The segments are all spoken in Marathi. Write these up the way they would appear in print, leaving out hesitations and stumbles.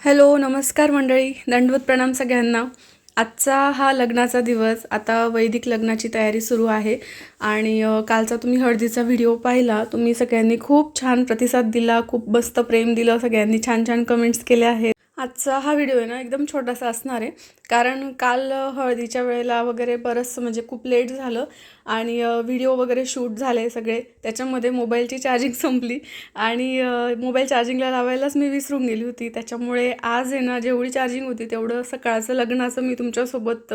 हॅलो, नमस्कार मंडळी. दंडवत प्रणाम सगळ्यांना. आजचा हा लग्नाचा दिवस. आता वैदिक लग्नाची तयारी सुरू आहे आणि कालचा तुम्ही हळदीचा व्हिडिओ पाहिला. तुम्ही सगळ्यांनी खूप छान प्रतिसाद दिला, खूप मस्त प्रेम दिलं, सगळ्यांनी छान छान कमेंट्स केल्या आहेत. आजचा हा व्हिडिओ आहे ना एकदम छोटासा असणार आहे, कारण काल हळदीच्या वेळेला वगैरे बरंचसं म्हणजे खूप लेट झालं आणि व्हिडिओ वगैरे शूट झाले सगळे. त्याच्यामध्ये मोबाईलची चार्जिंग संपली आणि मोबाईल चार्जिंगला लावायलाच मी विसरून गेली होती. त्याच्यामुळे आज आहे ना जेवढी चार्जिंग होती तेवढं सकाळचं लग्नाचं मी तुमच्यासोबत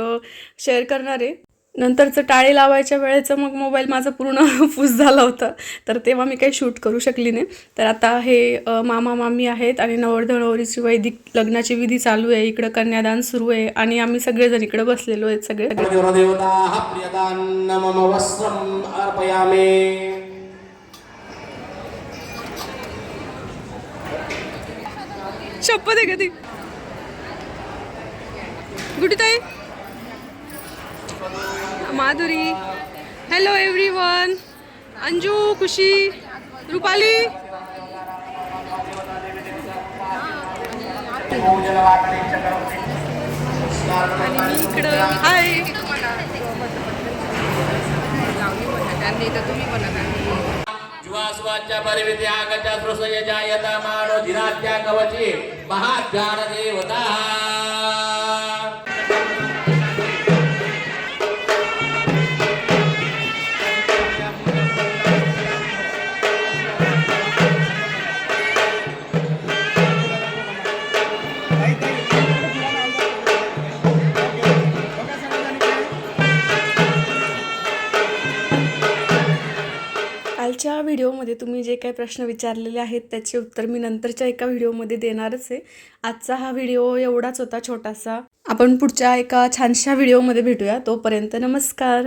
शेअर करणार आहे. नंतरचं टाळे लावायच्या वेळेचं मग मोबाईल माझा पूर्ण फूस झाला होता, तर तेव्हा मी काही शूट करू शकली नाही. तर आता हे मामा मामी आहेत आणि नवरदेव नवरीची वैदिक लग्नाची विधी चालू आहे. इकडं कन्यादान सुरू आहे आणि आम्ही सगळेजण इकडे बसलेलो आहेत सगळे. शपथ आहे कधी गुटीताई, माधुरी, हॅलो एव्हरीवन, अंजू, खुशी, रुपाली. आणि मी इकडं हाय. जुवासुवाच्या परिविद्यागच्या सृसयजायता मानो धिरात्या कवची महाज्ञान देवता. कालच्या व्हिडिओमध्ये तुम्ही जे काही प्रश्न विचारलेले आहेत त्याचे उत्तर मी नंतरच्या एका व्हिडिओमध्ये देणारच आहे. आजचा हा व्हिडिओ एवढाच होता छोटासा. आपण पुढच्या एका छानशा व्हिडिओमध्ये भेटूया. तोपर्यंत नमस्कार.